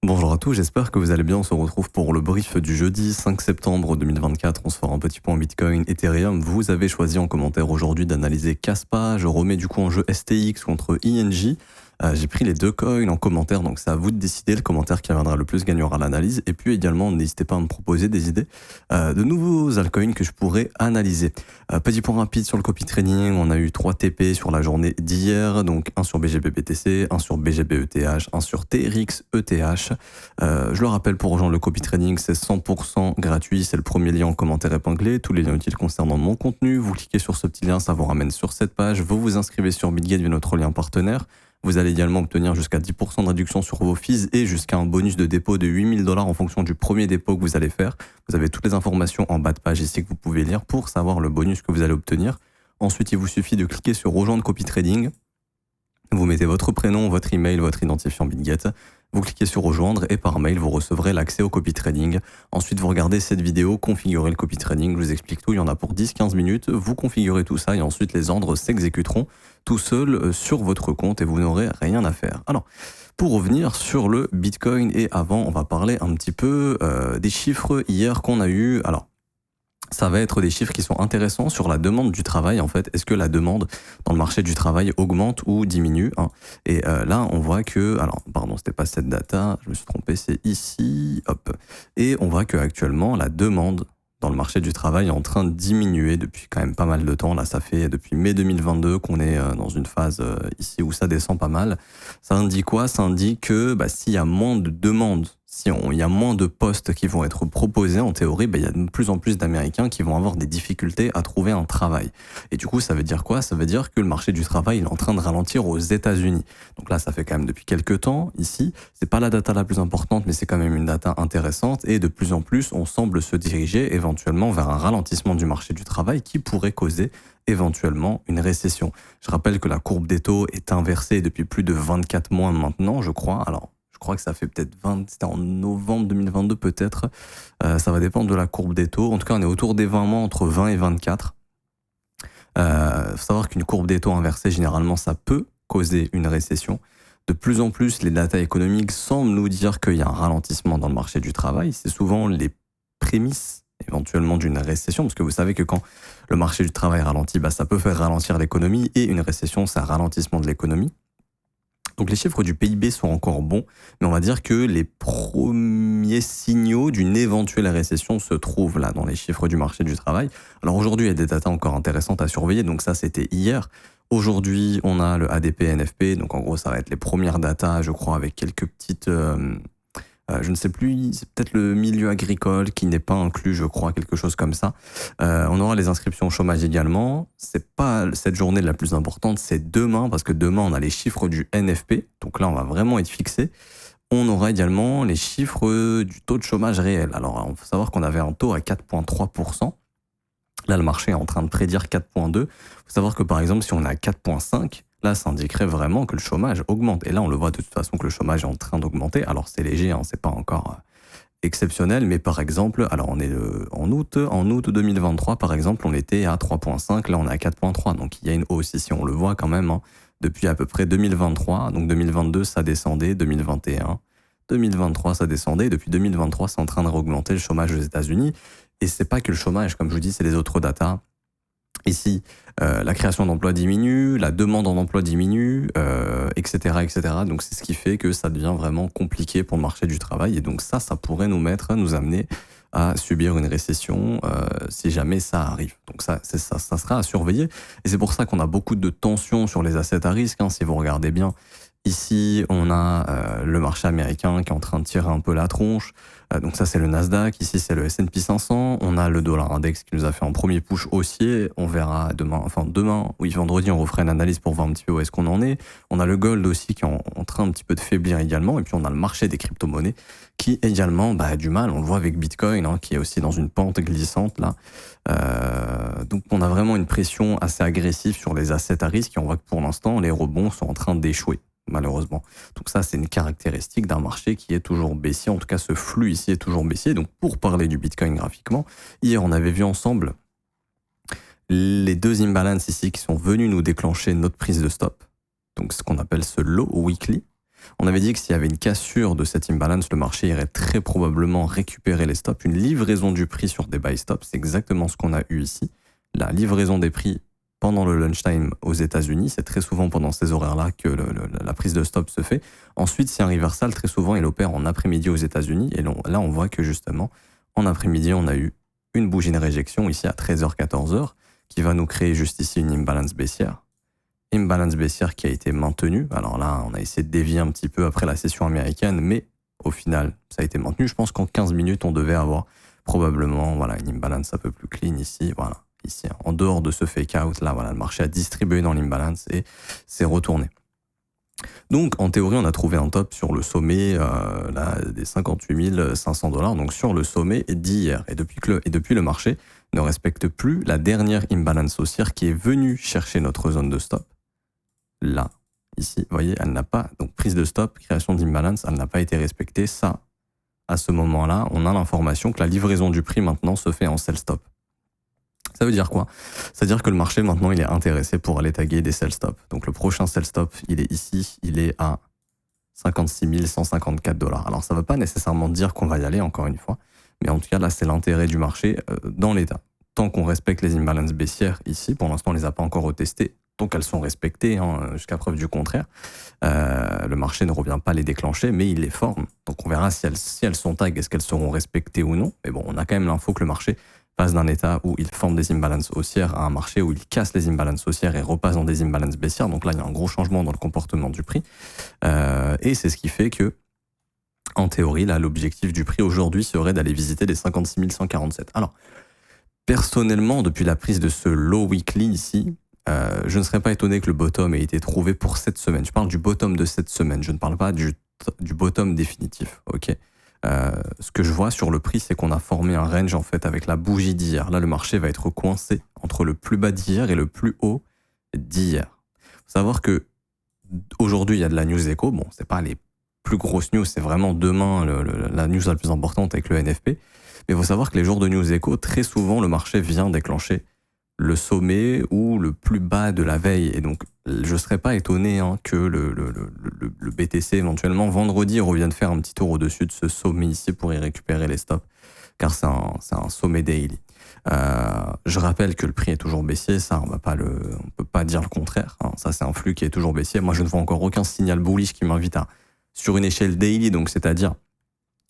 Bonjour à tous, j'espère que vous allez bien. On se retrouve pour le brief du jeudi 5 septembre 2024. On se fera un petit point Bitcoin, Ethereum. Vous avez choisi en commentaire aujourd'hui d'analyser Kaspa. Je remets du coup en jeu STX contre INJ. J'ai pris les deux coins en commentaire, donc c'est à vous de décider. Le commentaire qui reviendra le plus gagnera l'analyse. Et puis également, n'hésitez pas à me proposer des idées de nouveaux altcoins que je pourrais analyser. Petit point rapide sur le copy trading. On a eu 3 TP sur la journée d'hier. Donc un sur BGB BTC, un sur BGB ETH, un sur TRX ETH. Je le rappelle, pour rejoindre le copy trading, c'est 100% gratuit. C'est le premier lien en commentaire épinglé. Tous les liens utiles concernant mon contenu. Vous cliquez sur ce petit lien, ça vous ramène sur cette page. Vous vous inscrivez sur BitGate via notre lien partenaire. Vous allez également obtenir jusqu'à 10% de réduction sur vos fees et jusqu'à un bonus de dépôt de 8 000 $ en fonction du premier dépôt que vous allez faire. Vous avez toutes les informations en bas de page ici que vous pouvez lire pour savoir le bonus que vous allez obtenir. Ensuite, il vous suffit de cliquer sur rejoindre copy trading. Vous mettez votre prénom, votre email, votre identifiant BitGet. Vous cliquez sur rejoindre et par mail, vous recevrez l'accès au copy trading. Ensuite, vous regardez cette vidéo, configurez le copy trading. Je vous explique tout. Il y en a pour 10-15 minutes. Vous configurez tout ça et ensuite les ordres s'exécuteront tout seuls sur votre compte et vous n'aurez rien à faire. Alors, pour revenir sur le Bitcoin et avant, on va parler un petit peu des chiffres hier qu'on a eu. Alors, ça va être des chiffres qui sont intéressants sur la demande du travail. En fait, est-ce que la demande dans le marché du travail augmente ou diminue, hein? Et là, on voit que, alors, pardon, c'était pas cette data, je me suis trompé, c'est ici, hop. Et on voit que actuellement, la demande dans le marché du travail est en train de diminuer depuis quand même pas mal de temps. Là, ça fait depuis mai 2022 qu'on est dans une phase ici où ça descend pas mal. Ça indique quoi? Ça indique que s'il y a moins de demandes, il y a moins de postes qui vont être proposés, en théorie, il y a de plus en plus d'Américains qui vont avoir des difficultés à trouver un travail. Et du coup, ça veut dire quoi? Ça veut dire que le marché du travail il est en train de ralentir aux États-Unis. Donc là, ça fait quand même depuis quelques temps, ici. C'est pas la data la plus importante, mais c'est quand même une data intéressante. Et de plus en plus, on semble se diriger éventuellement vers un ralentissement du marché du travail qui pourrait causer éventuellement une récession. Je rappelle que la courbe des taux est inversée depuis plus de 24 mois maintenant, je crois. Alors, je crois que ça fait peut-être c'était en novembre 2022 peut-être. Ça va dépendre de la courbe des taux. En tout cas, on est autour des 20 mois, entre 20 et 24. Faut savoir qu'une courbe des taux inversée, généralement, ça peut causer une récession. De plus en plus, les data économiques semblent nous dire qu'il y a un ralentissement dans le marché du travail. C'est souvent les prémices éventuellement d'une récession, parce que vous savez que quand le marché du travail ralentit, ça peut faire ralentir l'économie, et une récession, c'est un ralentissement de l'économie. Donc les chiffres du PIB sont encore bons, mais on va dire que les premiers signaux d'une éventuelle récession se trouvent là dans les chiffres du marché du travail. Alors aujourd'hui, il y a des datas encore intéressantes à surveiller, donc ça c'était hier. Aujourd'hui, on a le ADP, NFP, donc en gros ça va être les premières datas, je crois, avec quelques petites... je ne sais plus, c'est peut-être le milieu agricole qui n'est pas inclus, je crois, quelque chose comme ça. On aura les inscriptions au chômage également. C'est pas cette journée la plus importante, c'est demain, parce que demain, on a les chiffres du NFP. Donc là, on va vraiment être fixé. On aura également les chiffres du taux de chômage réel. Alors, il faut savoir qu'on avait un taux à 4,3%. Là, le marché est en train de prédire 4,2. Il faut savoir que, par exemple, si on est à 4,5, là, ça indiquerait vraiment que le chômage augmente. Et là, on le voit de toute façon que le chômage est en train d'augmenter. Alors, c'est léger, hein, c'est pas encore exceptionnel, mais par exemple, alors on est en août 2023, par exemple, on était à 3,5, là on est à 4,3. Donc, il y a une hausse ici, on le voit quand même, hein, depuis à peu près 2023. Donc, 2022, ça descendait, 2023, ça descendait. Depuis 2023, c'est en train de réaugmenter le chômage aux États-Unis. Et c'est pas que le chômage, comme je vous dis, c'est les autres datas. Ici, la création d'emplois diminue, la demande en emploi diminue, etc., etc. Donc, c'est ce qui fait que ça devient vraiment compliqué pour le marché du travail. Et donc, ça pourrait nous amener à subir une récession si jamais ça arrive. Donc, ça sera à surveiller. Et c'est pour ça qu'on a beaucoup de tensions sur les assets à risque, hein, si vous regardez bien. Ici, on a le marché américain qui est en train de tirer un peu la tronche. Donc ça, c'est le Nasdaq. Ici, c'est le S&P 500. On a le dollar index qui nous a fait un premier push haussier. On verra demain, vendredi, on refera une analyse pour voir un petit peu où est-ce qu'on en est. On a le gold aussi qui est en train un petit peu de faiblir également. Et puis, on a le marché des crypto-monnaies qui également a du mal. On le voit avec Bitcoin, hein, qui est aussi dans une pente glissante là. Donc, on a vraiment une pression assez agressive sur les assets à risque. Et on voit que pour l'instant, les rebonds sont en train d'échouer, malheureusement. Donc ça, c'est une caractéristique d'un marché qui est toujours baissier. En tout cas, ce flux ici est toujours baissier. Donc pour parler du Bitcoin graphiquement, hier, on avait vu ensemble les deux imbalances ici qui sont venus nous déclencher notre prise de stop. Donc ce qu'on appelle ce low weekly. On avait dit que s'il y avait une cassure de cette imbalance, le marché irait très probablement récupérer les stops. Une livraison du prix sur des buy stops, c'est exactement ce qu'on a eu ici. La livraison des prix pendant le lunchtime aux États-Unis, c'est très souvent pendant ces horaires-là que la prise de stop se fait. Ensuite, c'est un reversal, très souvent, il opère en après-midi aux États-Unis. Et là, on voit que justement, en après-midi, on a eu une bougie de réjection ici à 13h, 14h, qui va nous créer juste ici une imbalance baissière. Imbalance baissière qui a été maintenue. Alors là, on a essayé de dévier un petit peu après la session américaine, mais au final, ça a été maintenu. Je pense qu'en 15 minutes, on devait avoir probablement une imbalance un peu plus clean ici. Voilà, ici, en dehors de ce fake-out, là, le marché a distribué dans l'imbalance et s'est retourné. Donc, en théorie, on a trouvé un top sur le sommet des 58 500 $, donc sur le sommet d'hier. Et depuis le marché ne respecte plus la dernière imbalance haussière qui est venue chercher notre zone de stop. Là, ici, vous voyez, elle n'a pas, donc prise de stop, création d'imbalance, elle n'a pas été respectée. Ça, à ce moment-là, on a l'information que la livraison du prix maintenant se fait en sell stop. Ça veut dire quoi? Ça veut dire que le marché maintenant il est intéressé pour aller taguer des sell stop. Donc le prochain sell stop, il est ici, il est à 56 154 $. Alors ça ne veut pas nécessairement dire qu'on va y aller encore une fois, mais en tout cas là c'est l'intérêt du marché dans l'état. Tant qu'on respecte les imbalances baissières ici, pour l'instant on les a pas encore retestées, tant qu'elles sont respectées jusqu'à preuve du contraire, le marché ne revient pas les déclencher, mais il les forme. Donc on verra si elles sont tag, est-ce qu'elles seront respectées ou non. Mais bon, on a quand même l'info que le marché passe d'un état où il forme des imbalances haussières à un marché où il casse les imbalances haussières et repasse dans des imbalances baissières. Donc là, il y a un gros changement dans le comportement du prix. Et c'est ce qui fait que, en théorie, là, l'objectif du prix aujourd'hui serait d'aller visiter les 56 147. Alors, personnellement, depuis la prise de ce low weekly ici, je ne serais pas étonné que le bottom ait été trouvé pour cette semaine. Je parle du bottom de cette semaine, je ne parle pas du bottom définitif, ok? Ce que je vois sur le prix, c'est qu'on a formé un range en fait avec la bougie d'hier. Là, le marché va être coincé entre le plus bas d'hier et le plus haut d'hier. Faut savoir que aujourd'hui, il y a de la news écho. Bon, c'est pas les plus grosses news, c'est vraiment demain la news la plus importante avec le NFP. Mais il faut savoir que les jours de news écho, très souvent, le marché vient déclencher le sommet ou le plus bas de la veille. Et donc, je ne serais pas étonné que le BTC, éventuellement, vendredi, revienne faire un petit tour au-dessus de ce sommet ici pour y récupérer les stops, car c'est un sommet daily. Je rappelle que le prix est toujours baissier, ça, on peut pas dire le contraire. Ça, c'est un flux qui est toujours baissier. Moi, je ne vois encore aucun signal bullish qui m'invite sur une échelle daily, donc c'est-à-dire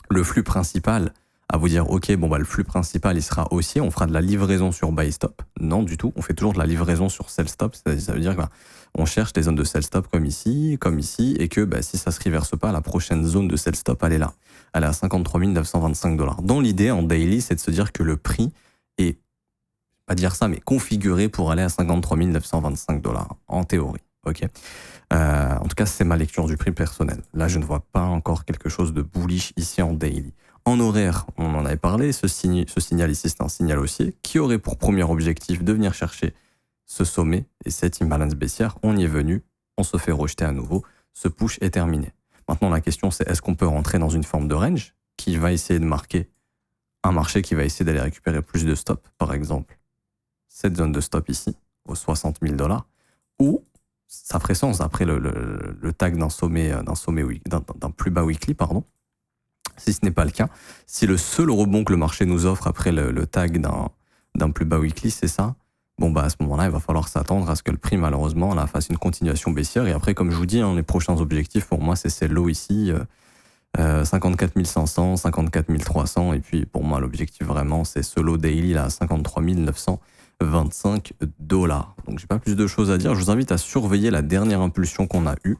le flux principal, à vous dire, ok, le flux principal, il sera haussier, on fera de la livraison sur buy stop. Non, du tout, on fait toujours de la livraison sur sell stop, c'est-à-dire, ça veut dire qu'on cherche des zones de sell stop comme ici, et que si ça se reverse pas, la prochaine zone de sell stop, elle est là. Elle est à 53 925 $. Dans l'idée, en daily, c'est de se dire que le prix est, pas dire ça, mais configuré pour aller à 53 925 $, en théorie. Ok. En tout cas, c'est ma lecture du prix personnel. Là, je ne vois pas encore quelque chose de bullish ici en daily. En horaire, on en avait parlé, ce signal ici, c'est un signal haussier qui aurait pour premier objectif de venir chercher ce sommet et cette imbalance baissière. On y est venu, on se fait rejeter à nouveau, ce push est terminé. Maintenant, la question, c'est est-ce qu'on peut rentrer dans une forme de range qui va essayer de marquer un marché qui va essayer d'aller récupérer plus de stops, par exemple cette zone de stop ici, aux 60 000 $, ou ça ferait sens après le tag d'un plus bas weekly, pardon. Si ce n'est pas le cas, si le seul rebond que le marché nous offre après le tag d'un plus bas weekly, c'est ça, à ce moment-là, il va falloir s'attendre à ce que le prix, malheureusement, là, fasse une continuation baissière. Et après, comme je vous dis, les prochains objectifs, pour moi, c'est ces lows ici, 54 500, 54 300. Et puis, pour moi, l'objectif vraiment, c'est ce low daily, là, à 53 925 $. Donc, j'ai pas plus de choses à dire. Je vous invite à surveiller la dernière impulsion qu'on a eue,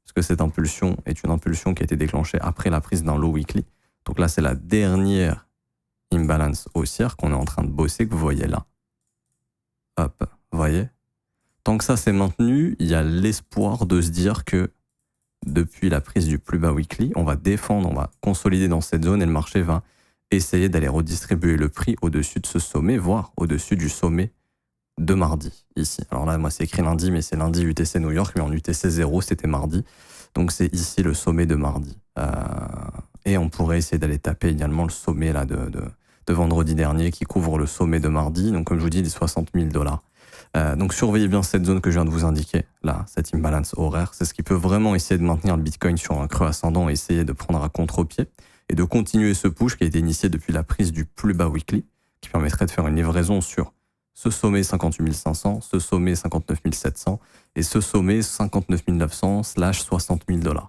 parce que cette impulsion est une impulsion qui a été déclenchée après la prise d'un low weekly. Donc là, c'est la dernière imbalance haussière qu'on est en train de bosser, que vous voyez là. Hop, vous voyez? Tant que ça s'est maintenu, il y a l'espoir de se dire que depuis la prise du plus bas weekly, on va défendre, on va consolider dans cette zone et le marché va essayer d'aller redistribuer le prix au-dessus de ce sommet, voire au-dessus du sommet de mardi, ici. Alors là, moi, c'est écrit lundi, mais c'est lundi UTC New York, mais en UTC 0, c'était mardi. Donc, c'est ici le sommet de mardi. Et on pourrait essayer d'aller taper également le sommet là, de vendredi dernier qui couvre le sommet de mardi. Donc, comme je vous dis, les 60 000 $. Donc surveillez bien cette zone que je viens de vous indiquer, là, cette imbalance horaire. C'est ce qui peut vraiment essayer de maintenir le Bitcoin sur un creux ascendant et essayer de prendre à contre-pied et de continuer ce push qui a été initié depuis la prise du plus bas weekly, qui permettrait de faire une livraison sur ce sommet 58 500, ce sommet 59 700 et ce sommet 59 900 / 60 000 $.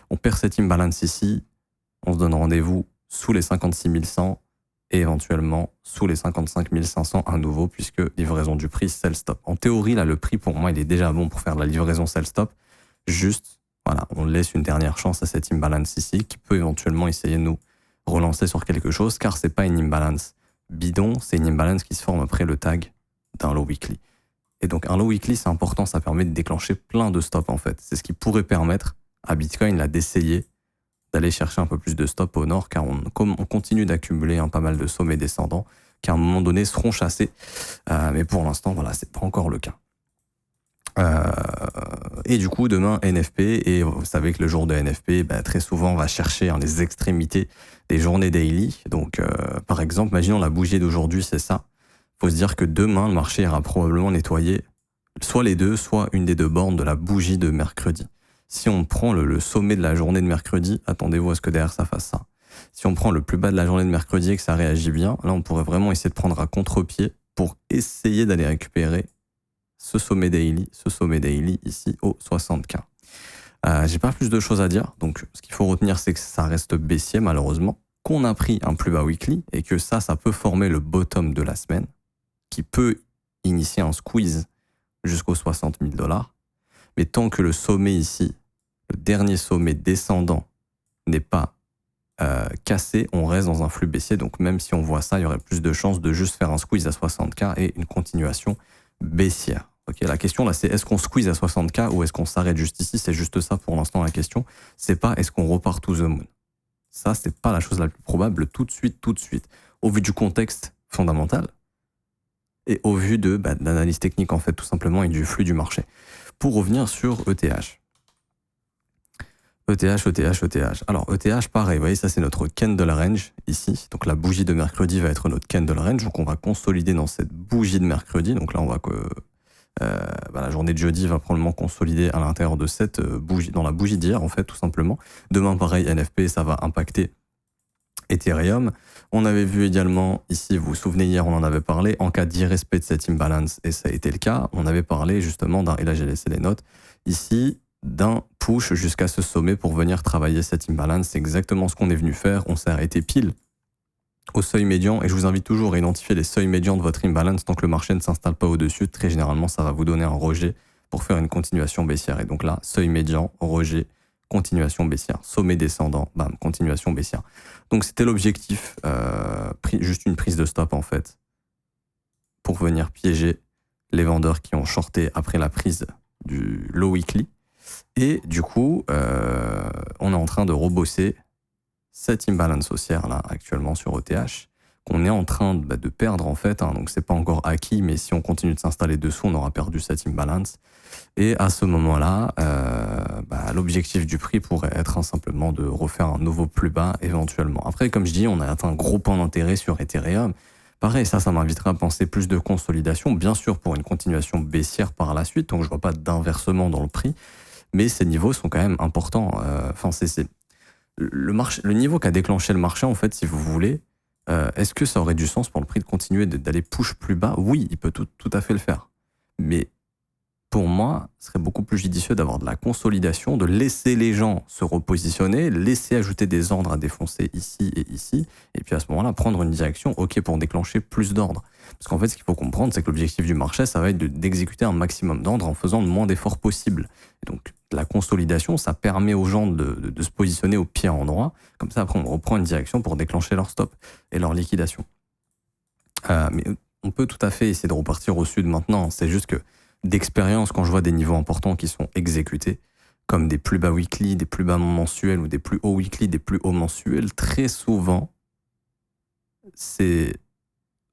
On perd cette imbalance ici, on se donne rendez-vous sous les 56 100 et éventuellement sous les 55 500 à nouveau, puisque livraison du prix sell stop. En théorie, là, le prix pour moi, il est déjà bon pour faire la livraison sell stop. Juste, voilà, on laisse une dernière chance à cette imbalance ici, qui peut éventuellement essayer de nous relancer sur quelque chose, car c'est pas une imbalance bidon, c'est une imbalance qui se forme après le tag d'un low weekly. Et donc, un low weekly, c'est important, ça permet de déclencher plein de stops, en fait. C'est ce qui pourrait permettre à Bitcoin, là, d'essayer d'aller chercher un peu plus de stops au nord, car comme on continue d'accumuler pas mal de sommets descendants, qui à un moment donné seront chassés. Mais pour l'instant, voilà, c'est pas encore le cas. Et du coup, demain, NFP, et vous savez que le jour de NFP, très souvent, on va chercher les extrémités des journées daily. Donc, par exemple, imaginons la bougie d'aujourd'hui, c'est ça. Il faut se dire que demain, le marché ira probablement nettoyer soit les deux, soit une des deux bornes de la bougie de mercredi. Si on prend le sommet de la journée de mercredi, attendez-vous à ce que derrière ça fasse ça. Si on prend le plus bas de la journée de mercredi et que ça réagit bien, là on pourrait vraiment essayer de prendre à contre-pied pour essayer d'aller récupérer ce sommet daily ici au 60K. J'ai pas plus de choses à dire, donc ce qu'il faut retenir c'est que ça reste baissier malheureusement, qu'on a pris un plus bas weekly et que ça peut former le bottom de la semaine, qui peut initier un squeeze jusqu'aux 60 000 $. Mais tant que le sommet ici, le dernier sommet descendant, n'est pas cassé, on reste dans un flux baissier. Donc même si on voit ça, il y aurait plus de chances de juste faire un squeeze à 60K et une continuation baissière. Okay, la question là, c'est est-ce qu'on squeeze à 60K ou est-ce qu'on s'arrête juste ici? C'est juste ça pour l'instant la question. C'est pas est-ce qu'on repart to the moon. Ça, c'est pas la chose la plus probable tout de suite. Au vu du contexte fondamental et au vu de l'analyse technique en fait tout simplement et du flux du marché. Pour revenir sur ETH. Alors ETH, pareil, vous voyez, ça c'est notre candle range ici. Donc la bougie de mercredi va être notre candle range. Donc on va consolider dans cette bougie de mercredi. Donc là on voit que la journée de jeudi va probablement consolider à l'intérieur de cette bougie, dans la bougie d'hier en fait tout simplement. Demain pareil, NFP, ça va impacter Ethereum. On avait vu également ici, vous vous souvenez hier on en avait parlé, en cas d'irrespect de cette imbalance, et ça a été le cas, on avait parlé justement et là j'ai laissé les notes, ici d'un push jusqu'à ce sommet pour venir travailler cette imbalance. C'est exactement ce qu'on est venu faire, on s'est arrêté pile au seuil médian et je vous invite toujours à identifier les seuils médians de votre imbalance tant que le marché ne s'installe pas au-dessus. Très généralement ça va vous donner un rejet pour faire une continuation baissière. Et donc là, seuil médian, rejet, continuation baissière, sommet descendant, bam, continuation baissière. Donc c'était l'objectif, juste une prise de stop en fait, pour venir piéger les vendeurs qui ont shorté après la prise du low weekly. Et du coup, on est en train de rebosser cette imbalance haussière là actuellement sur ETH, qu'on est en train de perdre en fait, donc c'est pas encore acquis, mais si on continue de s'installer dessous, on aura perdu cette imbalance. Et à ce moment-là, l'objectif du prix pourrait être simplement de refaire un nouveau plus bas éventuellement. Après, comme je dis, on a atteint un gros point d'intérêt sur Ethereum. Pareil, ça m'invitera à penser plus de consolidation, bien sûr pour une continuation baissière par la suite, donc je vois pas d'inversement dans le prix, mais ces niveaux sont quand même importants. C'est le niveau qu'a déclenché le marché, en fait, si vous voulez, est-ce que ça aurait du sens pour le prix de continuer d'aller push plus bas? Oui, il peut tout à fait le faire. Mais pour moi, ce serait beaucoup plus judicieux d'avoir de la consolidation, de laisser les gens se repositionner, laisser ajouter des ordres à défoncer ici, et puis à ce moment-là, prendre une direction, ok, pour déclencher plus d'ordres. Parce qu'en fait, ce qu'il faut comprendre, c'est que l'objectif du marché, ça va être d'exécuter un maximum d'ordres en faisant le moins d'efforts possible. Et donc, la consolidation, ça permet aux gens de se positionner au pire endroit. Comme ça, après, on reprend une direction pour déclencher leur stop et leur liquidation. Mais on peut tout à fait essayer de repartir au sud maintenant. C'est juste que d'expérience, quand je vois des niveaux importants qui sont exécutés, comme des plus bas weekly, des plus bas mensuels ou des plus hauts weekly, des plus hauts mensuels, très souvent, c'est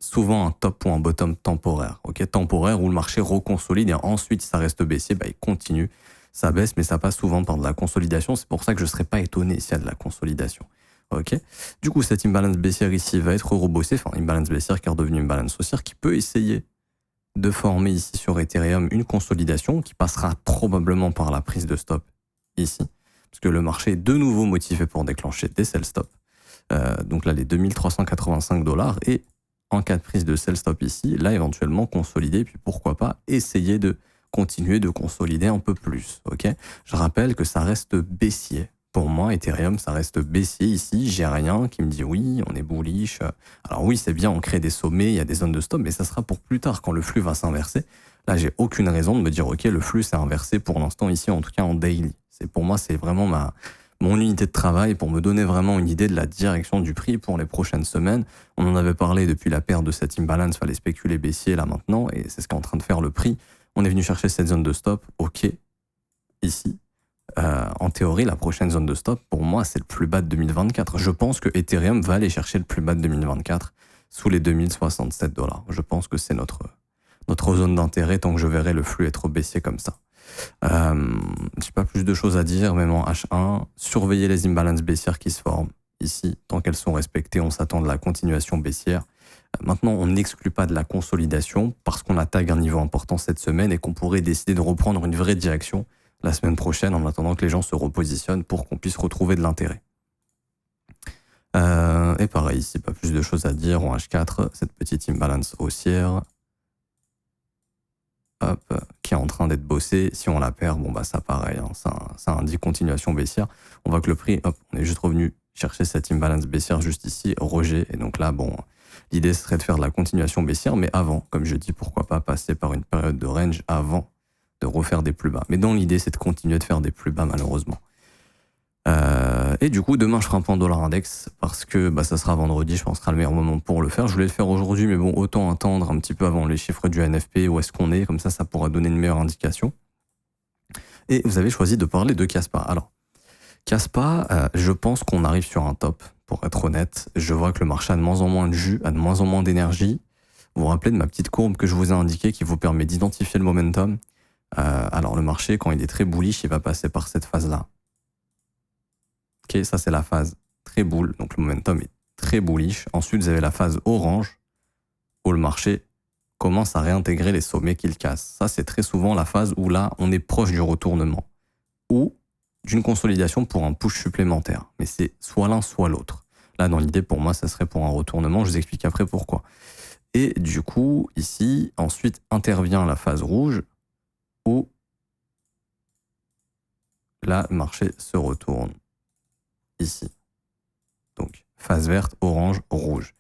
souvent un top ou un bottom temporaire. Okay, temporaire où le marché reconsolide et ensuite ça reste baissier, il continue, ça baisse, mais ça passe souvent par de la consolidation. C'est pour ça que je ne serais pas étonné s'il y a de la consolidation. Okay. Du coup, cette imbalance baissière ici va être rebossée, imbalance baissière qui est redevenue une imbalance haussière qui peut essayer de former ici sur Ethereum une consolidation qui passera probablement par la prise de stop ici, parce que le marché est de nouveau motivé pour déclencher des sell stop. Donc là, les 2385 $, et en cas de prise de sell stop ici, là, éventuellement consolider, puis pourquoi pas essayer de continuer de consolider un peu plus. Ok, je rappelle que ça reste baissier. Pour moi, Ethereum, ça reste baissier ici. J'ai rien qui me dit oui, on est bullish. Alors oui, c'est bien, on crée des sommets, il y a des zones de stop, mais ça sera pour plus tard quand le flux va s'inverser. Là, j'ai aucune raison de me dire ok, le flux s'est inversé pour l'instant ici, en tout cas en daily. Pour moi, c'est vraiment mon unité de travail pour me donner vraiment une idée de la direction du prix pour les prochaines semaines. On en avait parlé depuis la perte de cette imbalance, fallait spéculer baissier là maintenant, et c'est ce qu'est en train de faire le prix. On est venu chercher cette zone de stop, ok, ici. En théorie, la prochaine zone de stop, pour moi, c'est le plus bas de 2024. Je pense que Ethereum va aller chercher le plus bas de 2024 sous les 2067 $. Je pense que c'est notre zone d'intérêt tant que je verrai le flux être baissier comme ça. J'ai pas plus de choses à dire, même en H1. Surveillez les imbalances baissières qui se forment ici. Tant qu'elles sont respectées, on s'attend de la continuation baissière. Maintenant, on n'exclut pas de la consolidation parce qu'on attaque un niveau important cette semaine et qu'on pourrait décider de reprendre une vraie direction la semaine prochaine en attendant que les gens se repositionnent pour qu'on puisse retrouver de l'intérêt. Et pareil, ici, pas plus de choses à dire. En H4, cette petite imbalance haussière qui est en train d'être bossée. Si on la perd, bon bah ça pareil, hein, ça indique continuation baissière. On voit que le prix, on est juste revenu chercher cette imbalance baissière juste ici, rejet. Et donc là, bon, l'idée serait de faire de la continuation baissière, mais avant, comme je dis, pourquoi pas passer par une période de range avant de refaire des plus bas. Mais dans l'idée, c'est de continuer de faire des plus bas, malheureusement. Et du coup, demain, je ferai un point dollar index parce que ça sera vendredi, je pense que ce sera le meilleur moment pour le faire. Je voulais le faire aujourd'hui, mais bon, autant attendre un petit peu avant les chiffres du NFP, où est-ce qu'on est, comme ça pourra donner une meilleure indication. Et vous avez choisi de parler de Kaspa. Alors, Kaspa, je pense qu'on arrive sur un top, pour être honnête. Je vois que le marché a de moins en moins de jus, a de moins en moins d'énergie. Vous vous rappelez de ma petite courbe que je vous ai indiquée qui vous permet d'identifier le momentum. Alors, le marché, quand il est très bullish, il va passer par cette phase-là. Ok, ça c'est la phase très bull, donc le momentum est très bullish. Ensuite, vous avez la phase orange, où le marché commence à réintégrer les sommets qu'il casse. Ça, c'est très souvent la phase où là, on est proche du retournement, ou d'une consolidation pour un push supplémentaire. Mais c'est soit l'un, soit l'autre. Là, dans l'idée, pour moi, ça serait pour un retournement. Je vous explique après pourquoi. Et du coup, ici, ensuite intervient la phase rouge, où là, le marché se retourne. Ici. Donc, phase verte, orange, rouge.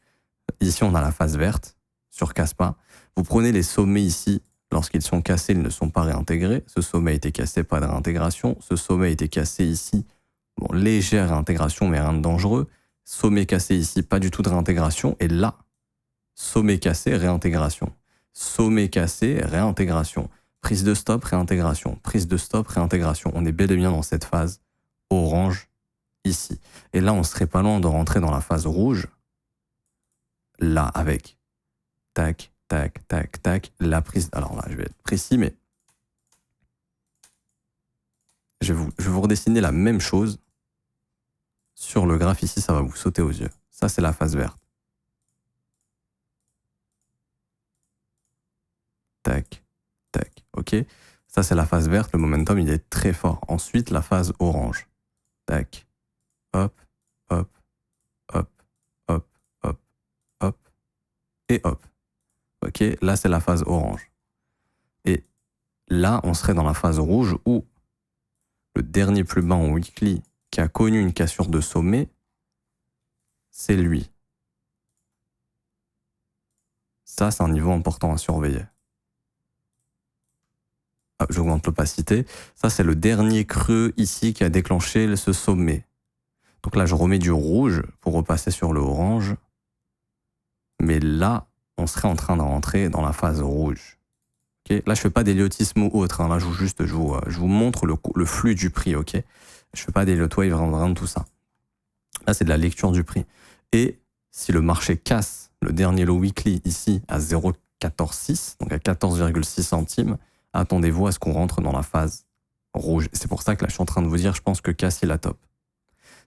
Ici, on a la phase verte sur Kaspa. Vous prenez les sommets ici. Lorsqu'ils sont cassés, ils ne sont pas réintégrés. Ce sommet a été cassé, pas de réintégration. Ce sommet a été cassé ici. Bon, légère réintégration, mais rien de dangereux. Sommet cassé ici, pas du tout de réintégration. Et là, sommet cassé, réintégration. Sommet cassé, réintégration. Prise de stop, réintégration. Prise de stop, réintégration. On est bel et bien dans cette phase orange ici. Et là, on serait pas loin de rentrer dans la phase rouge. Là, avec tac, tac, tac, tac, la prise. Alors là, je vais être précis, mais je vais vous redessiner la même chose sur le graphe ici, ça va vous sauter aux yeux. Ça, c'est la phase verte. Tac, tac, ok. Ça, c'est la phase verte, le momentum, il est très fort. Ensuite, la phase orange. Tac, hop, hop, hop, hop, hop, hop, et hop. Ok, là, c'est la phase orange. Et là, on serait dans la phase rouge où le dernier plus bas en weekly qui a connu une cassure de sommet, c'est lui. Ça, c'est un niveau important à surveiller. Ah, j'augmente l'opacité. Ça, c'est le dernier creux ici qui a déclenché ce sommet. Donc là, je remets du rouge pour repasser sur le orange. Mais là, on serait en train de rentrer dans la phase rouge. Okay, là, je fais pas d'héliotisme ou autre. Hein. Là, je vous montre le flux du prix. Ok, je fais pas d'héliotwave, rien de tout ça. Là, c'est de la lecture du prix. Et si le marché casse le dernier low weekly ici à 0,146, donc à 14,6 centimes, attendez-vous à ce qu'on rentre dans la phase rouge. C'est pour ça que là, je suis en train de vous dire, je pense que casse, il a top.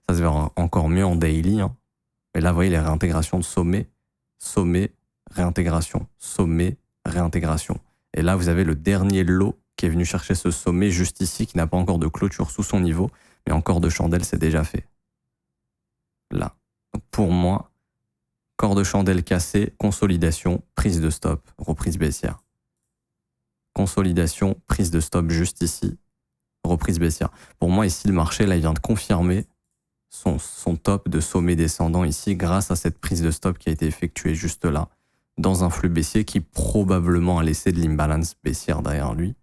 Ça se verra encore mieux en daily. Hein. Mais là, vous voyez les réintégrations de sommet, sommet, réintégration, sommet, réintégration. Et là, vous avez le dernier lot qui est venu chercher ce sommet juste ici, qui n'a pas encore de clôture sous son niveau, mais encore de chandelle, c'est déjà fait. Là. Donc pour moi, corps de chandelle cassé, consolidation, prise de stop, reprise baissière. Consolidation, prise de stop juste ici, reprise baissière. Pour moi, ici, le marché, là, il vient de confirmer son top de sommet descendant ici grâce à cette prise de stop qui a été effectuée juste là, dans un flux baissier qui probablement a laissé de l'imbalance baissière derrière lui.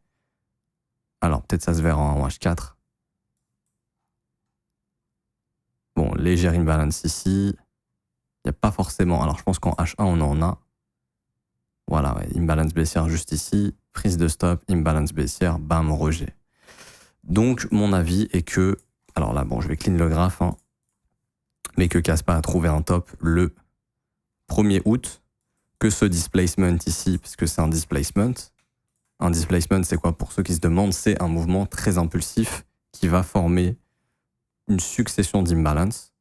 Alors, peut-être ça se verra en H4. Bon, légère imbalance ici. Il n'y a pas forcément... Alors, je pense qu'en H1, on en a. Voilà, ouais, imbalance baissière juste ici. Prise de stop, imbalance baissière, bam, rejet. Donc, mon avis est que... Alors là, bon, je vais clean le graphe, hein, mais que Kaspa a trouvé un top le 1er août, que ce displacement ici, puisque c'est un displacement. Un displacement, c'est quoi? Pour ceux qui se demandent, c'est un mouvement très impulsif qui va former une succession d'imbalances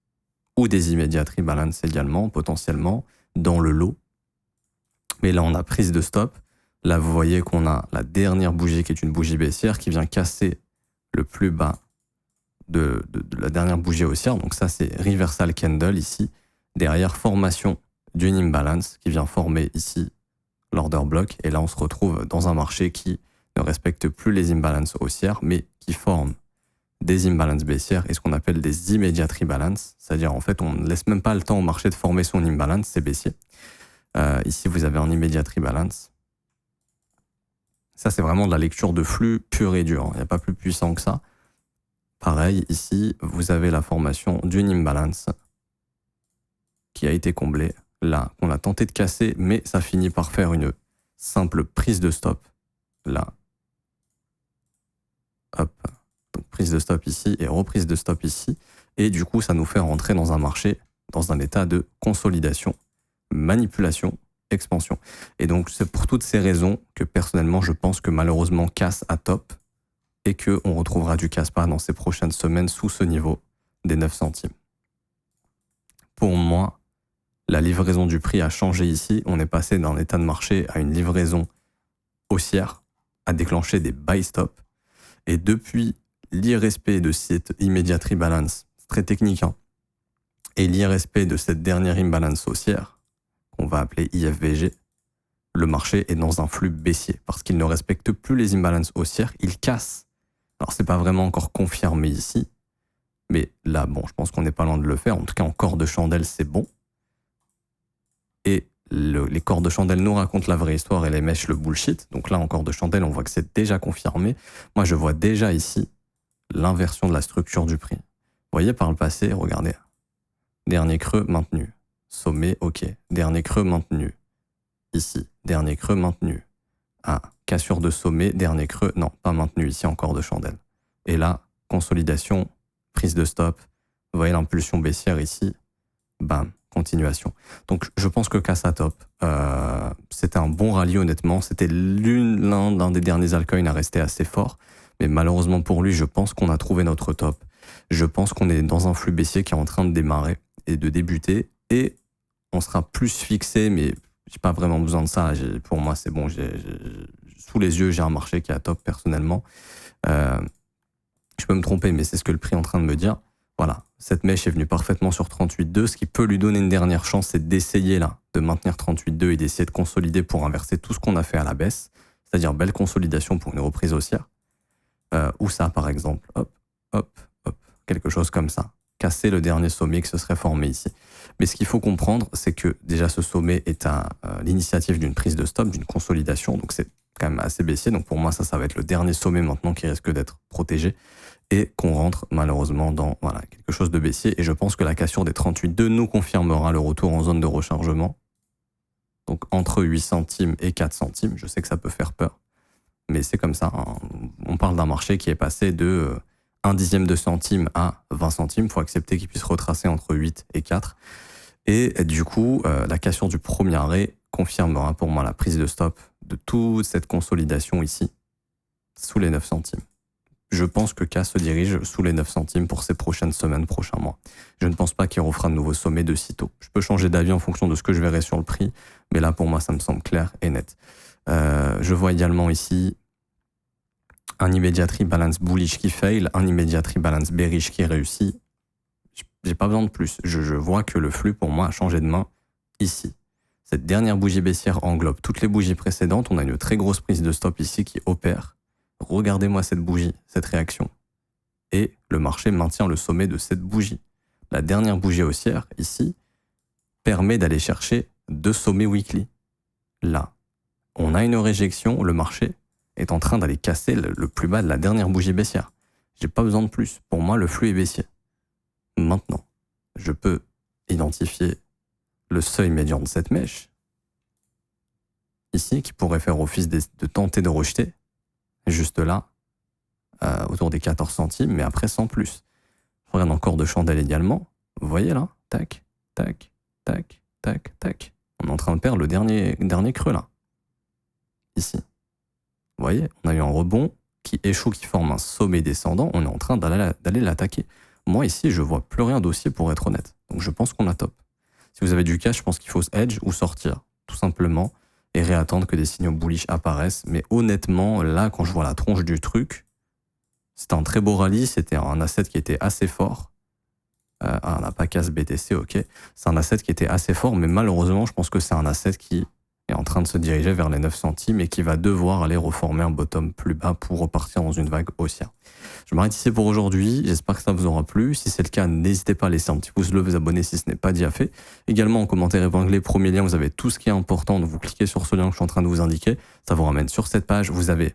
ou des immediate rebalance également, potentiellement, dans le lot. Mais là, on a prise de stop. Là, vous voyez qu'on a la dernière bougie qui est une bougie baissière qui vient casser le plus bas de la dernière bougie haussière. Donc ça, c'est reversal candle ici. Derrière, formation d'une imbalance qui vient former ici l'order block. Et là, on se retrouve dans un marché qui ne respecte plus les imbalances haussières, mais qui forme des imbalances baissières et ce qu'on appelle des immediate rebalance. C'est-à-dire, en fait, on ne laisse même pas le temps au marché de former son imbalance, c'est baissier. Ici, vous avez un immediate rebalance. Ça, c'est vraiment de la lecture de flux pur et dur. Il n'y a pas plus puissant que ça. Pareil, ici, vous avez la formation d'une imbalance qui a été comblée. Là, on a tenté de casser, mais ça finit par faire une simple prise de stop. Là. Hop. Donc, prise de stop ici et reprise de stop ici. Et du coup, ça nous fait rentrer dans un marché, dans un état de consolidation, manipulation, expansion. Et donc, c'est pour toutes ces raisons que personnellement, je pense que malheureusement, casse à top et qu'on retrouvera du Kaspa dans ces prochaines semaines sous ce niveau des 9 centimes. Pour moi, la livraison du prix a changé ici. On est passé d'un état de marché à une livraison haussière, à déclencher des buy stop. Et depuis l'irrespect de cette immediate rebalance, c'est très technique, hein, et l'irrespect de cette dernière imbalance haussière, qu'on va appeler IFVG, le marché est dans un flux baissier parce qu'il ne respecte plus les imbalances haussières, il casse. Alors, c'est pas vraiment encore confirmé ici, mais là, bon, je pense qu'on n'est pas loin de le faire. En tout cas, en corps de chandelle, c'est bon. Et les corps de chandelle nous racontent la vraie histoire et les mèches le bullshit. Donc là, en corps de chandelle, on voit que c'est déjà confirmé. Moi, je vois déjà ici l'inversion de la structure du prix. Vous voyez, par le passé, regardez. Dernier creux maintenu. Sommet, ok. Dernier creux maintenu. Ici. Dernier creux maintenu. Ah, cassure de sommet, dernier creux. Non, pas maintenu ici, en corps de chandelle. Et là, consolidation, prise de stop. Vous voyez l'impulsion baissière ici. Bam, continuation. Donc, je pense que casse à top. C'était un bon rallye, honnêtement. C'était l'un des derniers altcoins à rester assez fort. Mais malheureusement pour lui, je pense qu'on a trouvé notre top. Je pense qu'on est dans un flux baissier qui est en train de démarrer et de débuter. Et on sera plus fixé, mais j'ai pas vraiment besoin de ça. Pour moi, c'est bon. Sous les yeux, j'ai un marché qui est à top personnellement. Je peux me tromper, mais c'est ce que le prix est en train de me dire. Voilà, cette mèche est venue parfaitement sur 38,2. Ce qui peut lui donner une dernière chance, c'est d'essayer là, de maintenir 38,2 et d'essayer de consolider pour inverser tout ce qu'on a fait à la baisse. C'est-à-dire belle consolidation pour une reprise haussière. Ou ça, par exemple. Hop, hop, hop. Quelque chose comme ça. Casser le dernier sommet qui se serait formé ici. Mais ce qu'il faut comprendre, c'est que déjà ce sommet est à l'initiative d'une prise de stop, d'une consolidation. Donc c'est quand même assez baissier. Donc pour moi, ça va être le dernier sommet maintenant qui risque d'être protégé. Et qu'on rentre malheureusement dans quelque chose de baissier. Et je pense que la cassure des 38,2 nous confirmera le retour en zone de rechargement. Donc entre 8 centimes et 4 centimes. Je sais que ça peut faire peur. Mais c'est comme ça. Hein. On parle d'un marché qui est passé de 1 dixième de centime à 20 centimes. Il faut accepter qu'il puisse retracer entre 8 et 4. Et du coup, la cassure du premier arrêt confirmera pour moi la prise de stop de toute cette consolidation ici, sous les 9 centimes. Je pense que K se dirige sous les 9 centimes pour ces prochaines semaines, prochains mois. Je ne pense pas qu'il refera de nouveaux sommets de sitôt. Je peux changer d'avis en fonction de ce que je verrai sur le prix, mais là, pour moi, ça me semble clair et net. Je vois également ici un immediate balance bullish qui fail, un immediate balance bearish qui réussit. J'ai pas besoin de plus. Je vois que le flux pour moi a changé de main ici. Cette dernière bougie baissière englobe toutes les bougies précédentes. On a une très grosse prise de stop ici qui opère. Regardez-moi cette bougie, cette réaction. Et le marché maintient le sommet de cette bougie. La dernière bougie haussière, ici, permet d'aller chercher 2 sommets weekly. Là, on a une réjection, le marché est en train d'aller casser le plus bas de la dernière bougie baissière. J'ai pas besoin de plus. Pour moi, le flux est baissier. Maintenant, je peux identifier le seuil médian de cette mèche, ici, qui pourrait faire office de tenter de rejeter, juste là, autour des 14 centimes, mais après sans plus. Je regarde encore de chandelle également. Vous voyez là, tac, tac, tac, tac, tac. On est en train de perdre le dernier creux là. Ici. Vous voyez, on a eu un rebond qui échoue, qui forme un sommet descendant. On est en train d'aller l'attaquer. Moi ici, je vois plus rien d'haussier pour être honnête. Donc je pense qu'on a top. Si vous avez du cash, je pense qu'il faut edge ou sortir, tout simplement, et réattendre que des signaux bullish apparaissent. Mais honnêtement, là, quand je vois la tronche du truc, c'était un très beau rallye, c'était un asset qui était assez fort. On n'a pas casse BTC, ok. C'est un asset qui était assez fort, mais malheureusement, je pense que c'est un asset qui est en train de se diriger vers les 9 centimes et qui va devoir aller reformer un bottom plus bas pour repartir dans une vague haussière. Je m'arrête ici pour aujourd'hui. J'espère que ça vous aura plu. Si c'est le cas, n'hésitez pas à laisser un petit pouce bleu, vous abonner si ce n'est pas déjà fait. Également, en commentaire épinglé, premier lien, vous avez tout ce qui est important. Donc, vous cliquez sur ce lien que je suis en train de vous indiquer. Ça vous ramène sur cette page. Vous avez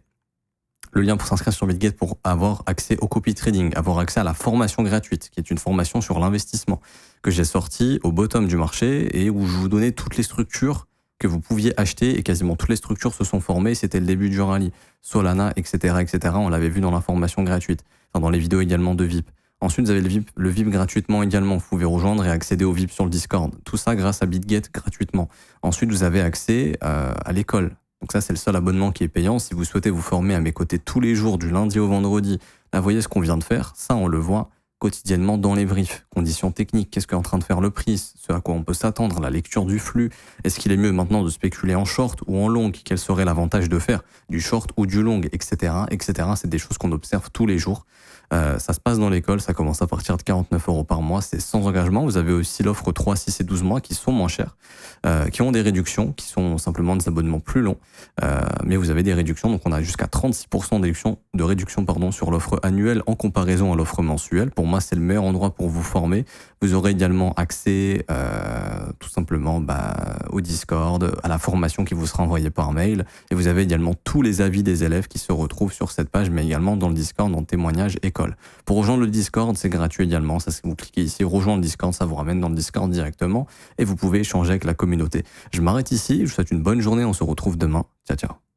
le lien pour s'inscrire sur BitGet pour avoir accès au copy trading, avoir accès à la formation gratuite, qui est une formation sur l'investissement que j'ai sortie au bottom du marché et où je vous donnais toutes les structures que vous pouviez acheter et quasiment toutes les structures se sont formées. C'était le début du rallye. Solana, etc., etc. On l'avait vu dans la formation gratuite, enfin dans les vidéos également de VIP. Ensuite, vous avez le VIP gratuitement également. Vous pouvez rejoindre et accéder au VIP sur le Discord. Tout ça grâce à BitGet gratuitement. Ensuite, vous avez accès à l'école. Donc ça, c'est le seul abonnement qui est payant. Si vous souhaitez vous former à mes côtés tous les jours, du lundi au vendredi, là, vous voyez ce qu'on vient de faire. Ça, on le voit quotidiennement dans les briefs. Conditions techniques, qu'est-ce qu'est en train de faire le prix, ce à quoi on peut s'attendre, la lecture du flux. Est-ce qu'il est mieux maintenant de spéculer en short ou en long? Quel serait l'avantage de faire du short ou du long, etc., etc. C'est des choses qu'on observe tous les jours. Ça se passe dans l'école, ça commence à partir de 49 € par mois, c'est sans engagement. Vous avez aussi l'offre 3, 6 et 12 mois qui sont moins chères, qui ont des réductions, qui sont simplement des abonnements plus longs, mais vous avez des réductions, donc on a jusqu'à 36% de réduction sur l'offre annuelle en comparaison à l'offre mensuelle. Pour moi, c'est le meilleur endroit pour vous former. Vous aurez également accès tout simplement au Discord, à la formation qui vous sera envoyée par mail, et vous avez également tous les avis des élèves qui se retrouvent sur cette page, mais également dans le Discord, dans témoignages école. Pour rejoindre le Discord, c'est gratuit également. Ça, c'est vous cliquez ici, rejoindre le Discord, ça vous ramène dans le Discord directement et vous pouvez échanger avec la communauté. Je m'arrête ici, je vous souhaite une bonne journée, on se retrouve demain. Ciao, ciao.